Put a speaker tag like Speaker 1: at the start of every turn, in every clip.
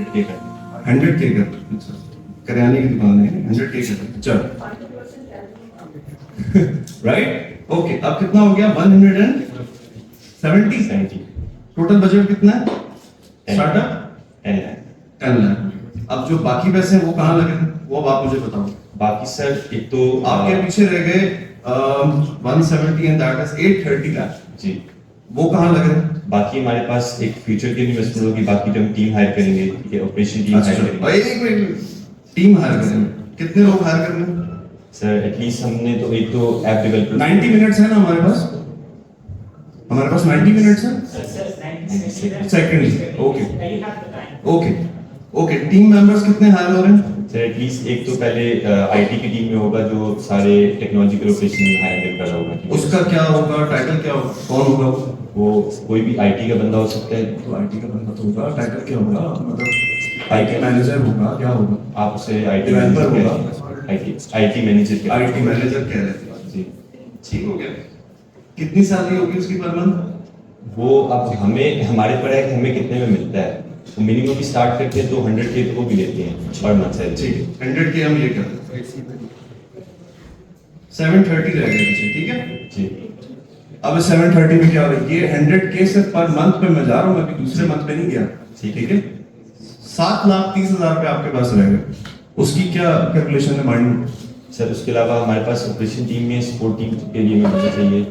Speaker 1: 100K करना
Speaker 2: 100K का। अच्छा, करियाने की दुकान है, 100K का। चल राइट, ओके। अब कितना हो गया? 170।
Speaker 1: 70
Speaker 2: टोटल बजट कितना है?
Speaker 1: 10
Speaker 2: स्टार्टअप
Speaker 1: 10 लाख।
Speaker 2: 10 लाख। अब जो बाकी पैसे हैं वो कहाँ लगे हैं? वो अब आप मुझे बताओ।
Speaker 1: बाकी सर एक तो
Speaker 2: आपके पीछे रह गए 170 एंड दैट इज 830 लाख।
Speaker 1: जी,
Speaker 2: वो कहाँ लग रहे हैं?
Speaker 1: बाकी हमारे पास एक फ्यूचर के इन्वेस्टमेंट होगी, बाकी जो हम टीम हायर करेंगे, ठीक है, ऑपरेशन टीम हायर
Speaker 2: अच्छा,
Speaker 1: करेंगे।
Speaker 2: और एक मिनट, टीम हायर करेंगे, कितने लोग हायर करेंगे?
Speaker 1: सर एटलीस्ट हमने तो एक तो ऐप डेवलपर
Speaker 2: 90 मिनट्स है ना हमारे पास? हमारे पास 90 मिनट्स है। Second, okay okay okay. Team members कितने हायर हो रहे हैं?
Speaker 1: सर एटलीस्ट एक तो पहले आईटी की टीम में होगा जो सारे टेक्नोलॉजिकल ऑपरेशन हायर कर रहा होगा, ठीक है?
Speaker 2: उसका क्या होगा? टाइटल क्या होगा? कौन होगा
Speaker 1: वो कोई भी आईटी का बंदा हो सकता है।
Speaker 2: तो आईटी का बंदा तो होगा, टाइटल क्या होगा? मतलब आईटी मैनेजर होगा, क्या होगा?
Speaker 1: आप उसे आईटी
Speaker 2: Developer होगा।
Speaker 1: आईटी मैनेजर के
Speaker 2: आईटी मैनेजर कह रहे थे।
Speaker 1: जी।
Speaker 2: ठीक हो गया। कितनी सैलरी होगी उसकी पर मंथ?
Speaker 1: वो अब हमें हमारे पर है कि हमें कितने में मिलता है, तो मिनिमम भी स्टार्ट करते हैं तो 100K तो वो भी लेते हैं पर मंथ सैलरी।
Speaker 2: ठीक है, 100K हम ये करते हैं। 730 रह गया पीछे, ठीक है?
Speaker 1: जी।
Speaker 2: अब 730 में क्या हो रहा है? ये 100K से पर मंथ पे मैं जा रहा हूँ, मैं अभी दूसरे मंथ पे नहीं गया। ठीक है, 7,30,000 पे आपके पास रहेगा। उसकी क्या कैलकुलेशन है माइंड में?
Speaker 1: सर उसके अलावा हमारे पास ऑपरेशन टीम में सपोर्ट टीम के लिए में मुझे चाहिए,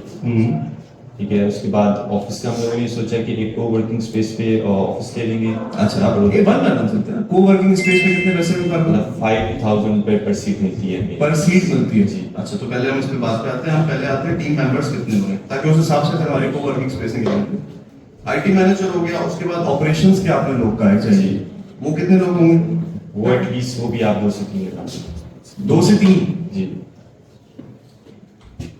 Speaker 1: ठीक है? उसके बाद ऑफिस का हम लोगों ने सोचा कि एक को वर्किंग स्पेस पे ऑफिस ले लेंगे।
Speaker 2: अच्छा, आप ये बात करना चाहते हैं? को-वर्किंग स्पेस पे कितने पैसे में कर
Speaker 1: मतलब 5,000 रुपए पर सीट मिलती है हमें।
Speaker 2: पर सीट मिलती है?
Speaker 1: जी।
Speaker 2: अच्छा, तो पहले हम इस पे बात पे आते हैं। हम पहले आते हैं टीम मेंबर्स कितने होंगे, ताकि उस हिसाब से फिर हमारी को-वर्किंग स्पेस निकलेंगे। आईटी मैनेजर हो गया, उसके बाद ऑपरेशंस के आपने लोग का है चाहिए, वो कितने लोग होंगे?
Speaker 1: वो एटलीस्ट वो भी आप 2 से 3 लगा।
Speaker 2: 2 से 3?
Speaker 1: जी।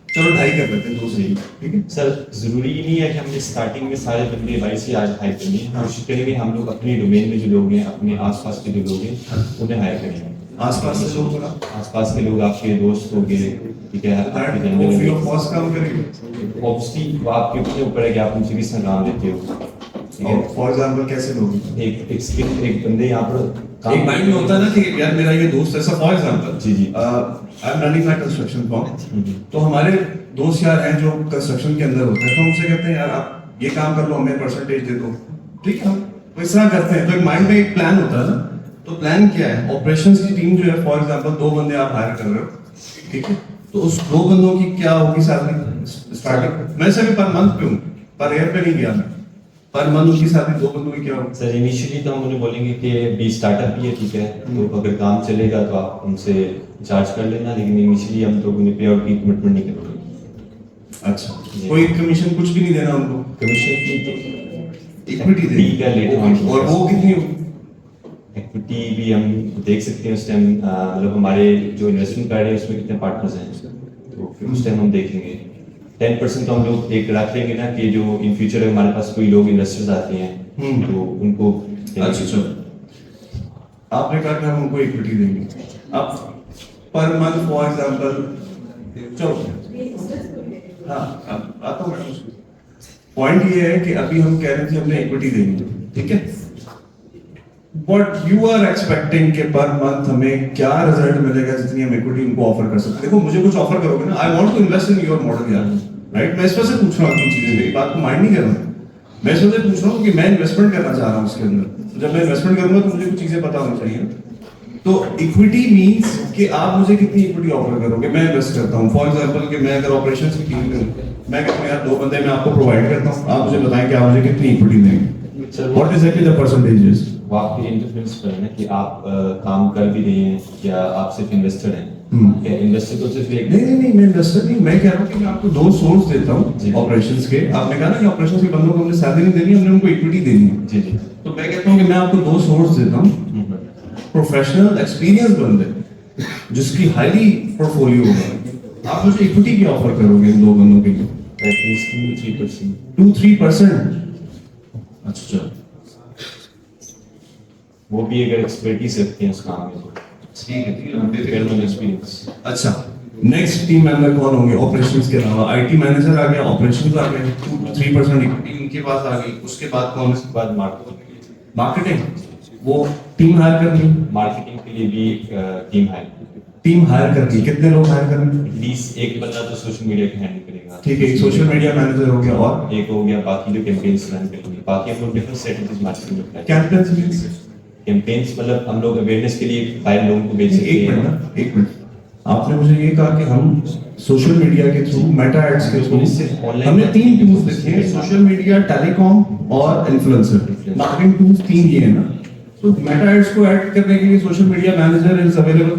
Speaker 2: चलो 2.5 कर लेते हैं, 2 से 3, ठीक है?
Speaker 1: सर जरूरी ही नहीं है कि हमने स्टार्टिंग में सारे बंदे भाई से आज हायर करेंगे,
Speaker 2: हाँ।
Speaker 1: कोशिश करेंगे हम लोग अपने डोमेन में जो लोग हैं, अपने आसपास के जो लोग हैं उन्हें हायर करेंगे।
Speaker 2: आसपास से लोग होगा,
Speaker 1: आसपास के लोग आपके दोस्त हो गए, ठीक है, आपके जानने
Speaker 2: वो फ्री
Speaker 1: वाले।
Speaker 2: ऑफ कॉस्ट काम करेंगे।
Speaker 1: ऑब्वियसली वो आपके ऊपर है कि आप उनसे किस तरह काम देते हो, ठीक है?
Speaker 2: फॉर एग्जांपल कैसे लोग?
Speaker 1: एक स्किल एक बंदे यहाँ पर
Speaker 2: एक माइंड में होता है ना कि यार मेरा ये दोस्त ऐसा, फॉर एग्जांपल
Speaker 1: जी जी।
Speaker 2: I am running my construction firm, तो हमारे दोस्त यार हैं जो कंस्ट्रक्शन के अंदर होते हैं, तो हमसे कहते हैं यार आप ये काम कर लो, हमें परसेंटेज दे दो, ठीक है? हम तो इस तरह करते हैं। तो एक माइंड में एक प्लान होता है ना, तो प्लान क्या है? ऑपरेशंस की टीम जो है, फॉर एग्जांपल 2 बंदे आप हायर कर रहे हो, ठीक है? तो उस 2 बंदों की क्या होगी सैलरी स्टार्टिंग? मैं से भी पर मंथ पे हूँ, पर ईयर पे नहीं गया मैं। पर मंथ उनकी सैलरी 2 बंदों की क्या होगी?
Speaker 1: सर इनिशियली तो हम उन्हें बोलेंगे कि बी स्टार्टअप भी है, ठीक है, तो अगर काम चलेगा तो आप उनसे चार्ज कर लेना, लेकिन इनिशियली हम तो उन्हें पे आउट की कमिटमेंट नहीं करेंगे।
Speaker 2: अच्छा, कोई कमीशन कुछ भी नहीं देना उनको?
Speaker 1: कमीशन की तो
Speaker 2: इक्विटी दे,
Speaker 1: ठीक है, लेटर
Speaker 2: और वो कितनी होगी?
Speaker 1: इक्विटी भी हम देख सकते हैं उस टाइम, मतलब हमारे जो इन्वेस्टमेंट कर रहे हैं उसमें कितने पार्टनर्स हैं, तो फिर उस टाइम हम देखेंगे। 10% तो हम लोग एक रख लेंगे ना कि जो इन फ्यूचर हमारे पास कोई लोग इन्वेस्टर्स आते हैं तो उनको
Speaker 2: अच्छा, चलो आपने कहा कि हम उनको इक्विटी देंगे। अब पर मंथ फॉर एग्जांपल, चलो हाँ अब आता हूँ। पॉइंट ये है कि अभी हम कह रहे थे हमने इक्विटी देंगे, ठीक है? बट यू आर एक्सपेक्टिंग कि पर मंथ हमें क्या रिजल्ट मिलेगा जितनी हम इक्विटी उनको ऑफर कर सकते हैं? देखो, मुझे कुछ ऑफर करोगे ना, I want to invest in your model यार, राइट? मैं इस वजह से पूछ रहा हूँ अपनी चीजें, मेरी बात को माइंड नहीं कर रहा हूँ। मैं इस वजह से पूछ रहा हूँ कि मैं इन्वेस्टमेंट करना चाह रहा हूँ उसके अंदर। जब मैं इन्वेस्टमेंट करूंगा तो मुझे कुछ चीजें पता होनी चाहिए। तो इक्विटी मींस कि आप मुझे कितनी इक्विटी ऑफर करोगे? मैं इन्वेस्ट करता हूँ, फॉर एग्जांपल कि मैं अगर ऑपरेशंस की टीम में, मैं कहता हूँ यार 2 बंदे मैं आपको प्रोवाइड करता हूँ, आप मुझे बताएं कि आप मुझे कितनी इक्विटी देंगे? What is actually the percentages?
Speaker 1: वो आपके इंटरफेरेंस पर है ना कि आप काम कर भी रहे हैं या आप सिर्फ इन्वेस्टर हैं। क्या इन्वेस्टर तो सिर्फ एक
Speaker 2: नहीं, मैं इन्वेस्टर नहीं, मैं कह रहा हूँ कि मैं आपको 2 सोर्स देता हूँ
Speaker 1: जी।
Speaker 2: ऑपरेशंस के। आपने कहा ना कि ऑपरेशंस के बंदों को हमने सैलरी नहीं देनी, हमने उनको इक्विटी देनी है।
Speaker 1: जी जी।
Speaker 2: तो मैं कहता हूँ कि मैं आपको 2 सोर्स देता हूँ, प्रोफेशनल एक्सपीरियंस बंदे जिसकी हाईली पोर्टफोलियो होगा, आप मुझे इक्विटी की ऑफर करोगे इन 2 बंदों के लिए?
Speaker 1: एटलीस्ट 2-3%।
Speaker 2: 2-3%? अच्छा,
Speaker 1: वो भी अगर एक्सपर्टीज रखते हैं उस काम में तो
Speaker 2: ठीक है,
Speaker 1: रियल एक्सपीरियंस।
Speaker 2: अच्छा, नेक्स्ट टीम मेंबर कौन होंगे ऑपरेशंस के अलावा? आईटी मैनेजर आ गया, ऑपरेशंस आ गए, 2-3% इक्विटी उनके पास आ गई। उसके बाद कौन?
Speaker 1: उसके बाद मार्केटिंग।
Speaker 2: मार्केटिंग? वो टीम हायर करनी,
Speaker 1: मार्केटिंग के लिए भी टीम हायर,
Speaker 2: टीम हायर करनी, कितने लोग हायर करने?
Speaker 1: एटलीस्ट एक बंदा तो सोशल मीडिया का हैंडल करेगा।
Speaker 2: ठीक है, एक सोशल मीडिया मैनेजर हो गया, और
Speaker 1: एक हो गया बाकी जो कैंपेन्स रन करेंगे। बाकी हम लोग डिफरेंट स्ट्रेटजीज मार्केटिंग में अप्लाई
Speaker 2: कैंपेन्स मींस
Speaker 1: कैंपेन्स मतलब हम लोग अवेयरनेस के लिए फाइल लोगों को भेज सकते
Speaker 2: एक
Speaker 1: हैं।
Speaker 2: मिनट, एक मिनट, आपने मुझे ये कहा कि हम सोशल मीडिया के थ्रू, मेटा एड्स के थ्रू,
Speaker 1: सिर्फ online
Speaker 2: हमने 3 टूल्स
Speaker 1: marketing
Speaker 2: देखे, सोशल मीडिया, टेलीकॉम और इन्फ्लुएंसर मार्केटिंग टूल्स, 3 ये है ना। तो मेटा एड्स को ऐड करने के लिए social media manager is available,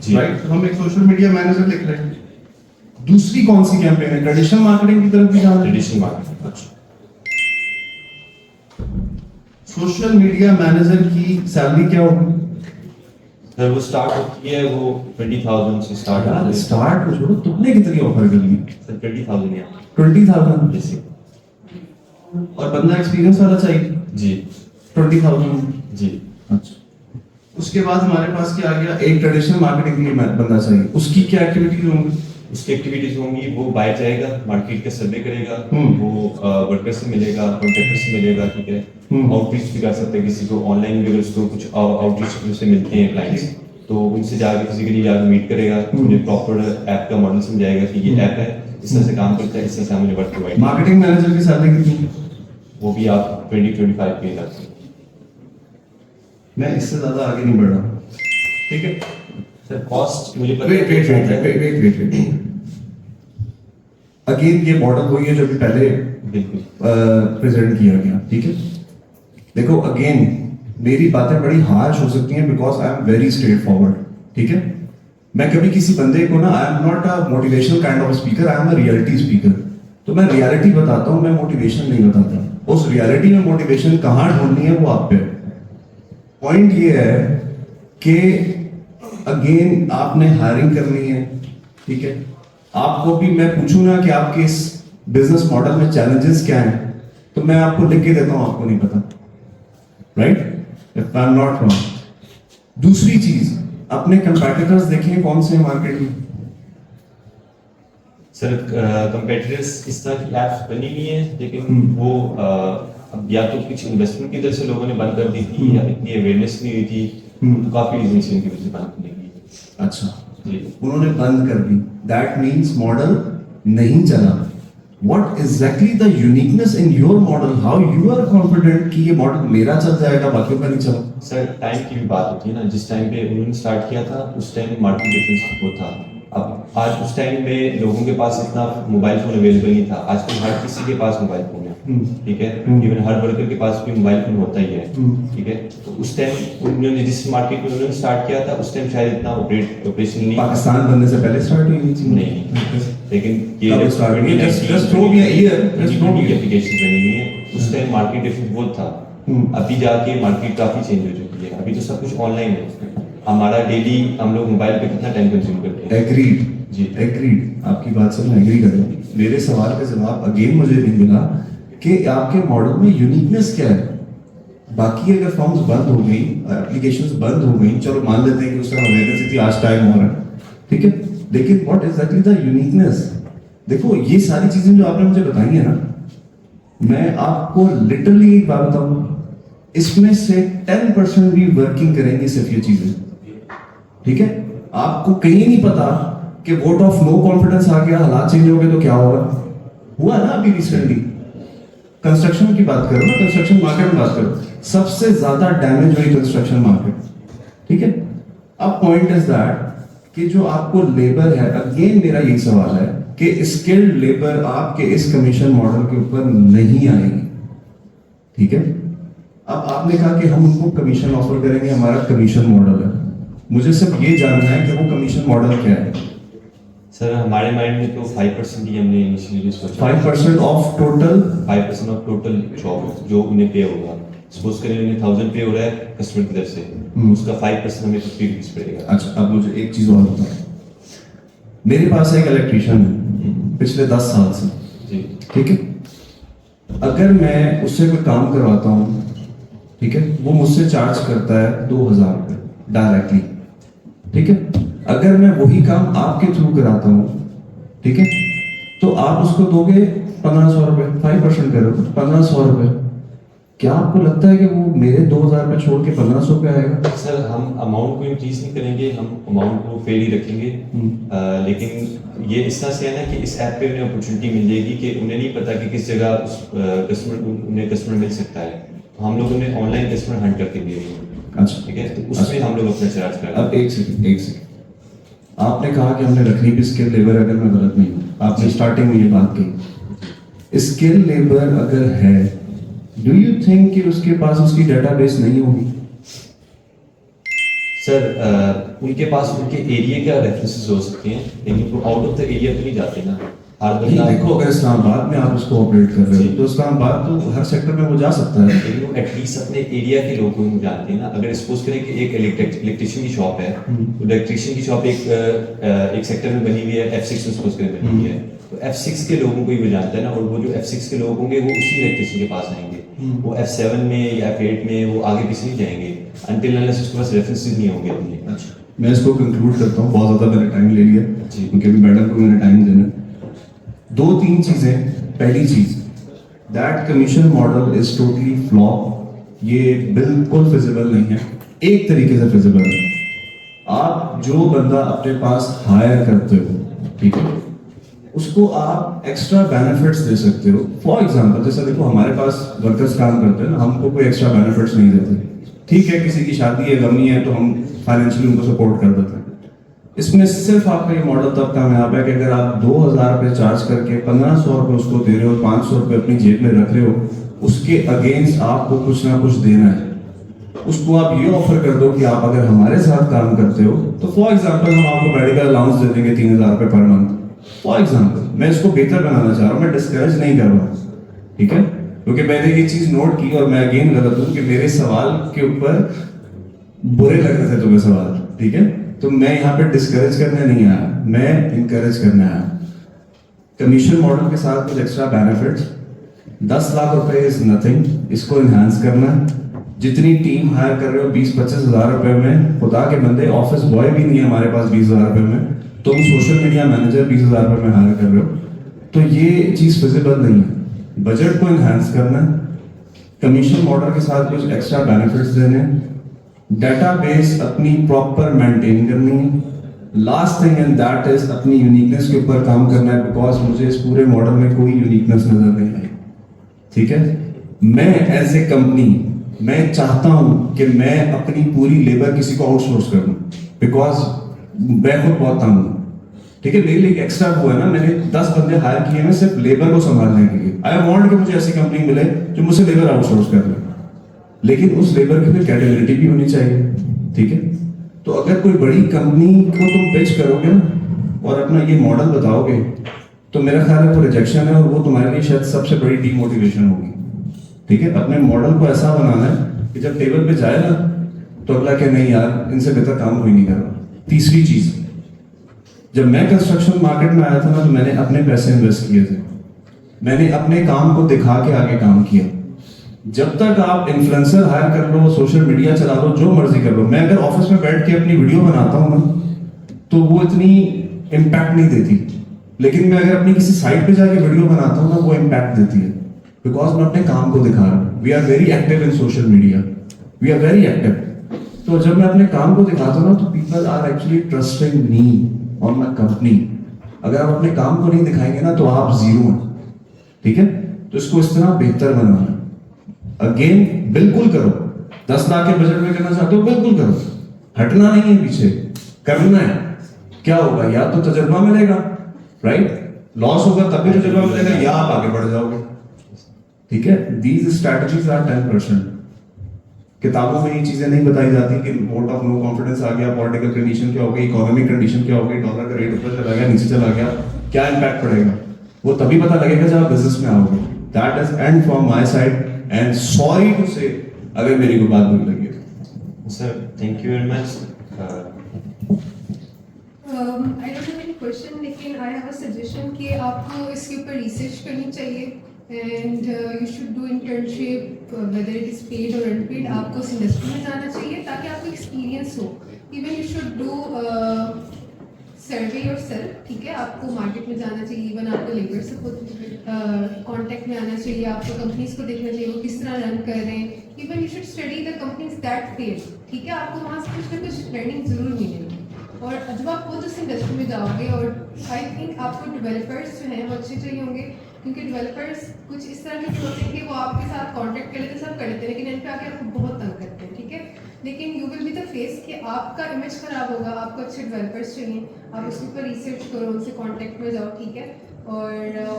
Speaker 1: जी।
Speaker 2: राइट? तो हम एक सोशल मीडिया मैनेजर लिख रहे हैं। दूसरी कौन सी कैंपेन है? ट्रेडिशनल मार्केटिंग की तरफ भी जाना है।
Speaker 1: Traditional marketing.
Speaker 2: Social media manager की सैलरी क्या होगी?
Speaker 1: सर वो स्टार्ट होती है, वो 20,000 से स्टार्ट
Speaker 2: यार
Speaker 1: होती है।
Speaker 2: स्टार्ट को छोड़ो, तुमने कितनी ऑफर कर ली?
Speaker 1: सर 20,000 या
Speaker 2: 20,000।
Speaker 1: जैसे।
Speaker 2: और बंदा एक्सपीरियंस वाला चाहिए?
Speaker 1: जी
Speaker 2: 20,000।
Speaker 1: जी।
Speaker 2: अच्छा, उसके बाद हमारे पास क्या आ गया? एक ट्रेडिशनल मार्केटिंग के लिए बंदा चाहिए, उसकी क्या एक्टिविटीज होंगी?
Speaker 1: उसकी एक्टिविटीज होंगी, वो बाहर जाएगा, मार्केट का सर्वे करेगा, वो वर्कर से मिलेगा, कॉन्ट्रैक्टर से मिलेगा, ठीक है। आउटरीच भी कर सकते हैं किसी को ऑनलाइन भी, अगर उसको कुछ आउटरीच से मिलते हैं क्लाइंट्स, तो उनसे जाके फिजिकली जाकर मीट करेगा, उन्हें प्रॉपर ऐप का मॉडल समझाएगा कि ये ऐप है, इस तरह से काम करता है, इस तरह से हमें वर्क प्रोवाइड।
Speaker 2: मार्केटिंग मैनेजर की सैलरी कितनी?
Speaker 1: वो भी आप 20-25 पे करते हैं।
Speaker 2: मैं इससे ज्यादा आगे नहीं बढ़ रहा, ठीक है?
Speaker 1: सर कॉस्ट मुझे पता
Speaker 2: wait wait wait wait wait wait, again ये मॉडल वही है जो भी पहले
Speaker 1: बिल्कुल
Speaker 2: प्रेजेंट किया गया, ठीक है? देखो अगेन मेरी बातें बड़ी हार्श हो सकती हैं because I am very straight forward, ठीक है? मैं कभी किसी बंदे को ना, I am not a motivational kind of speaker, I am a reality speaker. तो मैं रियलिटी बताता हूँ, मैं मोटिवेशन नहीं बताता। उस रियलिटी में मोटिवेशन कहाँ ढूंढनी है वो आप पे। पॉइंट ये है कि अगेन आपने हायरिंग करनी है, ठीक है? आपको भी मैं पूछूं ना कि आपके इस बिजनेस मॉडल में चैलेंजेस क्या हैं, तो मैं आपको लिख के देता हूं, आपको नहीं पता, right? If I am not wrong. दूसरी चीज, अपने कंपेटिटर्स देखें कौन से मार्केट में।
Speaker 1: सर कंपेटिटर्स इस तरह की ऐप्स बनी हुई है, लेकिन वो अब या तो कुछ इन्वेस्टमेंट की तरफ से लोगों ने बंद कर दी थी, या इतनी अवेयरनेस नहीं हुई थी, तो काफी रीजन से इनकी वजह से बंद करने की।
Speaker 2: अच्छा,
Speaker 1: जी।
Speaker 2: उन्होंने बंद कर दी, दैट मीन्स मॉडल नहीं चला। What exactly the uniqueness in your model? How you are confident कि ये मॉडल मेरा चल जाएगा, बाकियों का नहीं चला?
Speaker 1: सर टाइम की भी बात होती है ना, जिस टाइम पे उन्होंने स्टार्ट किया था उस टाइम मार्केट डिफरेंस वो था। अब आज उस टाइम में लोगों के पास इतना मोबाइल फोन अवेलेबल नहीं था, आजकल हर किसी के पास मोबाइल फोन है, ठीक है? इवन हर वर्कर के पास भी मोबाइल फोन होता ही है, ठीक है? तो उस टाइम उन्होंने जिस मार्केट में उन्होंने स्टार्ट किया था उस टाइम शायद इतना ऑपरेशन नहीं,
Speaker 2: पाकिस्तान बनने से पहले स्टार्ट हुई थी?
Speaker 1: नहीं, लेकिन ये
Speaker 2: कब start हुई? Just throw me a year, just throw me a year.
Speaker 1: Application बनी हुई है, उस टाइम मार्केट डिफरेंस बहुत था। अभी जाके मार्केट काफी चेंज हो चुकी है, अभी तो सब कुछ ऑनलाइन है। हमारा डेली हम लोग मोबाइल पे कितना टाइम कंज्यूम करते हैं।
Speaker 2: एग्रीड
Speaker 1: जी।
Speaker 2: एग्रीड, आपकी बात से मैं एग्री कर रहा हूँ। मेरे सवाल का जवाब अगेन मुझे नहीं मिला कि आपके मॉडल में यूनिकनेस क्या है। बाकी अगर फॉर्म्स बंद हो गई, एप्लीकेशंस बंद हो गई, चलो मान लेते हैं कि उस तरह अवेयरनेस थी, आज टाइम हो रहा है, ठीक है? लेकिन व्हाट एग्जैक्टली द यूनिकनेस? देखो ये सारी चीजें जो आपने मुझे बताई है ना, मैं आपको लिटरली एक बात बताऊं, इसमें से 10% भी वर्किंग करेंगी सिर्फ ये चीजें, ठीक है? आपको कहीं नहीं पता कि वोट ऑफ नो कॉन्फिडेंस आ गया, हालात चेंज हो गए तो क्या होगा। हुआ ना अभी रिसेंटली, कंस्ट्रक्शन की बात करो ना, कंस्ट्रक्शन मार्केट में बात करो, सबसे ज्यादा डैमेज हुई कंस्ट्रक्शन मार्केट, ठीक है? अब पॉइंट इज दैट कि जो आपको लेबर है, अगेन मेरा यही सवाल है कि स्किल्ड लेबर आपके इस कमीशन मॉडल के ऊपर नहीं आएगी, ठीक है? अब आपने कहा कि हम उनको कमीशन ऑफर करेंगे, हमारा कमीशन मॉडल है, मुझे सिर्फ ये जानना है कि वो कमीशन मॉडल क्या है।
Speaker 1: सर हमारे माइंड में तो 5% ही हमने इनिशियली सोचा।
Speaker 2: 5% of total?
Speaker 1: 5% of total job जो उन्हें पे होगा। सपोज करें उन्हें 1000 पे हो रहा है कस्टमर की तरफ से, उसका 5% हमें 50 रुपीज पड़ेगा।
Speaker 2: अच्छा, अब मुझे एक चीज और बताओ, मेरे पास एक इलेक्ट्रीशियन है पिछले 10 साल से,
Speaker 1: जी,
Speaker 2: ठीक है? अगर मैं उससे कोई काम करवाता हूँ, ठीक है, वो मुझसे चार्ज करता है 2000 रुपये डायरेक्टली, ठीक है? अगर मैं वही काम आपके थ्रू कराता हूँ, ठीक है, तो आप उसको दोगे 1500 रुपये, 5% करोगे 1500 रुपये, क्या आपको लगता है कि वो मेरे 2000 पे छोड़ के 1500 पे आएगा?
Speaker 1: सर हम अमाउंट को इंक्रीज नहीं करेंगे, हम अमाउंट को फेल ही रखेंगे। लेकिन ये इस तरह से है ना कि इस ऐप पे उन्हें अपॉर्चुनिटी मिल जाएगी कि उन्हें नहीं पता कि किस जगह उस उन्हें कस्टमर मिल सकता है, तो हम लोग उन्हें ऑनलाइन कस्टमर हंट करके दिए।
Speaker 2: अच्छा,
Speaker 1: ठीक है, तो उसमें हम लोग अपना चार्ज कर रहे हैं।
Speaker 2: अब एक सेकंड, आपने कहा कि हमने रखनी भी स्किल लेबर, अगर मैं गलत नहीं हूँ, आपने स्टार्टिंग में ये बात कही। स्किल लेबर अगर है, डू यू थिंक कि उसके पास उसकी डेटाबेस नहीं होगी?
Speaker 1: सर उनके पास उनके एरिया का रेफरेंसेस हो सकते हैं, लेकिन वो आउट ऑफ द एरिया तो नहीं जाते ना। हर
Speaker 2: नहीं,
Speaker 1: बंदा
Speaker 2: देखो अगर इस्लामाबाद में आप उसको ऑपरेट कर रहे हो तो इस्लामाबाद तो हर सेक्टर में वो जा सकता है।
Speaker 1: लेकिन वो एटलीस्ट अपने एरिया के लोगों को जानते हैं ना। अगर सपोज करें कि एक इलेक्ट्रिशियन की शॉप है, तो इलेक्ट्रिशियन की शॉप एक सेक्टर में बनी हुई है, F6 में सपोज करें बनी हुई है, तो F6 के लोगों को ही वो जानता है ना। और वो जो F6 के लोग होंगे वो उसी इलेक्ट्रिशियन के पास आएंगे, वो F7 में या F8 में वो आगे पीछे नहीं जाएंगे अनटिल अनलेस उसके पास रेफरेंसेस नहीं होंगे अपने।
Speaker 2: अच्छा, मैं इसको कंक्लूड करता हूँ, बहुत ज़्यादा मैंने टाइम ले लिया
Speaker 1: जी।
Speaker 2: क्योंकि अभी मैडम को मैंने टाइम देना। 2-3 चीज़ें। पहली चीज़, that commission model is totally flop. ये बिल्कुल फिजिबल नहीं है। एक तरीके से फिजिबल है, आप जो बंदा अपने पास हायर करते हो, ठीक है, उसको आप एक्स्ट्रा बेनिफिट्स दे सकते हो। फॉर एग्जांपल, जैसे देखो हमारे पास वर्कर्स काम करते हैं ना, हमको कोई एक्स्ट्रा बेनिफिट्स नहीं देते। ठीक है, किसी की शादी है, गमी है, तो हम फाइनेंशियली उनको सपोर्ट कर देते हैं। इसमें सिर्फ आपका ये मॉडल तब कामयाब है कि अगर आप 2000 रुपये चार्ज करके 1500 रुपये उसको दे रहे हो, 500 रुपये अपनी जेब में रख रहे हो, उसके अगेंस्ट आपको कुछ ना कुछ देना है। उसको आप ये ऑफर कर दो कि आप अगर हमारे साथ काम करते हो तो फॉर एग्जांपल हम आपको मेडिकल अलाउंस दे देंगे 3000 रुपये पर मंथ। फॉर एग्जांपल, मैं इसको बेहतर बनाना चाह रहा हूँ, मैं डिस्करेज नहीं कर रहा हूँ, ठीक है, क्योंकि मैंने ये चीज नोट की और मैं अगेन गलत हूँ कि मेरे सवाल के ऊपर बुरे लग रहे थे तुम्हें सवाल, ठीक है, तो मैं यहाँ पे डिस्करेज करने नहीं आया, मैं इनकरेज करने आया। कमीशन मॉडल के साथ कुछ एक्स्ट्रा बेनिफिट्स, 10 लाख रुपए इज नथिंग, इसको इनहांस करना है। जितनी टीम हायर कर रहे हो 20-25 हजार रुपए में, खुदा के बंदे ऑफिस बॉय भी नहीं है हमारे पास 20,000 रुपए में, तुम सोशल मीडिया मैनेजर 20,000 रुपए में हायर कर रहे हो, तो ये चीज फिजिबल नहीं है। बजट को इनहांस करना है, कमीशन मॉडल के साथ कुछ एक्स्ट्रा बेनिफिट्स देने, डेटाबेस अपनी प्रॉपर मेंटेन करनी है। Last thing and that is अपनी यूनिकनेस के ऊपर काम करना है, बिकॉज मुझे इस पूरे मॉडल में कोई यूनिकनेस नजर नहीं आई, ठीक है। मैं एज ए कंपनी मैं चाहता हूं कि मैं अपनी पूरी लेबर किसी को आउटसोर्स कर दूं, बिकॉज मैं खुद बहुत तंग हूं, ठीक है। मेरे लिए एक्स्ट्रा वो है ना, मैंने 10 बंदे हायर किए हैं सिर्फ लेबर को संभालने के लिए। आई वांट कि मुझे ऐसी कंपनी मिले जो मुझसे लेबर आउटसोर्स कर ले, लेकिन उस लेबर की फिर कैटेगरी भी होनी चाहिए, ठीक है। तो अगर कोई बड़ी कंपनी को तुम पिच करोगे ना और अपना ये मॉडल बताओगे, तो मेरा ख्याल है वो रिजेक्शन है, और वो तुम्हारे लिए शायद सबसे बड़ी डीमोटिवेशन होगी, ठीक है। अपने मॉडल को ऐसा बनाना है कि जब टेबल पे जाए ना तो अगला कहे नहीं यार, इनसे बेहतर काम कोई नहीं कर रहा। तीसरी चीज, जब मैं कंस्ट्रक्शन मार्केट में आया था ना, तो मैंने अपने पैसे इन्वेस्ट किए थे, मैंने अपने काम को दिखा के आगे काम किया। जब तक आप इन्फ्लुएंसर हायर कर लो, सोशल मीडिया चला लो, जो मर्जी कर लो, मैं अगर ऑफिस में बैठ के अपनी वीडियो बनाता हूँ ना तो वो इतनी इम्पैक्ट नहीं देती, लेकिन मैं अगर अपनी किसी साइट पे जाके वीडियो बनाता हूँ ना, वो इम्पैक्ट देती है, बिकॉज मैं अपने काम को दिखा रहा हूँ। We are very active in social media, we are very active. तो जब मैं अपने काम को दिखाता हूँ ना, तो people are actually trusting me और माय कंपनी। अगर आप अपने काम को नहीं दिखाएंगे ना तो आप जीरो हैं, ठीक है। तो इसको इस तरह बेहतर बनाना, अगेन बिल्कुल करो। 10 लाख के बजट में करना चाहते हो, बिल्कुल करो, हटना नहीं है पीछे, करना है। क्या होगा, या तो तजुर्बा मिलेगा, राइट, लॉस होगा तब भी तजुर्बा मिलेगा, या आप आगे बढ़ जाओगे, ठीक है। These strategies are 10%। किताबों में ये चीजें नहीं बताई जाती कि वोट ऑफ नो कॉन्फिडेंस आ गया, पॉलिटिकल कंडीशन क्या हो गई, इकोनॉमिक कंडीशन क्या हो गई, डॉलर का रेट ऊपर चला गया, नीचे चला गया, क्या इम्पैक्ट पड़ेगा, वो तभी पता लगेगा जब आप बिजनेस में आओगे। That is end from my side, and sorry to say अगर मेरी कोई बात बुरी लगी है।
Speaker 1: Sir thank you very much.
Speaker 3: I don't have any question, लेकिन I have a suggestion कि आपको इसके ऊपर research करनी चाहिए, and you should do internship, whether it is paid or unpaid. आपको इस इंडस्ट्री में जाना चाहिए ताकि आपको एक्सपीरियंस हो। Even you should do survey yourself, ठीक है, आपको मार्केट में जाना चाहिए, इवन आपको लेबर से कांटेक्ट में आना चाहिए, आपको कंपनीज को देखना चाहिए वो किस तरह रन कर रहे हैं, even you should study the companies that fell, ठीक है, आपको वहाँ से कुछ ना कुछ लर्निंग जरूर मिलेगी। और जब आप खुद उस इंडस्ट्री में जाओगे, और आई थिंक आपको डेवलपर्स जो हैं वो अच्छे चाहिए होंगे, क्योंकि डेवलपर्स कुछ इस तरह के भी होते हैं कि वो आपके साथ कांटेक्ट कर लेते, सब कर लेते हैं, लेकिन इन पे आके आपको बहुत तंग करते हैं, ठीक है। लेकिन you will be the face कि आपका इमेज खराब होगा, आपको अच्छे डेवलपर्स चाहिए, आप उसके ऊपर रिसर्च करो, उनसे कांटेक्ट में जाओ, ठीक है। और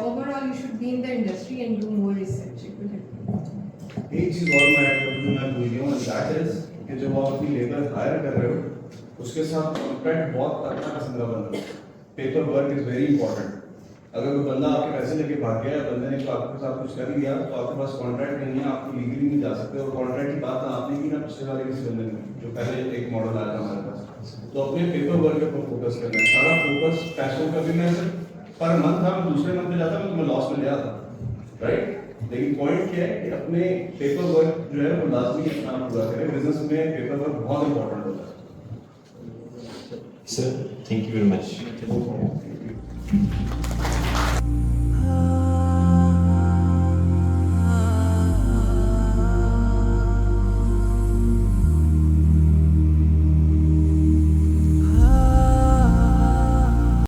Speaker 3: overall you should be in the industry and do more research.
Speaker 2: एक चीज और मैं ऐड कर दूं, मैं भूल गया हूं, दैट इज कि जब आप अपनी लेबर हायर कर रहे हो उसके साथ कॉन्ट्रैक्ट बहुत अच्छा किस्म का बनना है। Paper work is very important. अगर कोई बंदा आपके पैसे लेके भाग गया, बंदे ने तो आपके साथ कुछ कर दिया, तो आपके पास कॉन्ट्रैक्ट नहीं है, आप लीगली नहीं जा सकते। और कॉन्ट्रैक्ट की बात आपने की ना पिछले वाले किसी बंदे ने, जो पहले एक मॉडल आया था हमारे पास, तो अपने पेपर वर्क के ऊपर फोकस करना है। सारा फोकस पैसों का भी, मैं सिर्फ पर मंथ था, मैं दूसरे मंथ में जाता मैं तुम्हें लॉस में ले आता, राइट। लेकिन पॉइंट क्या है कि अपने पेपर वर्क जो है वो लाजमी अपना पूरा करें। बिजनेस में पेपर वर्क बहुत इंपॉर्टेंट होता है।
Speaker 1: Sir, thank you very much.
Speaker 2: Okay.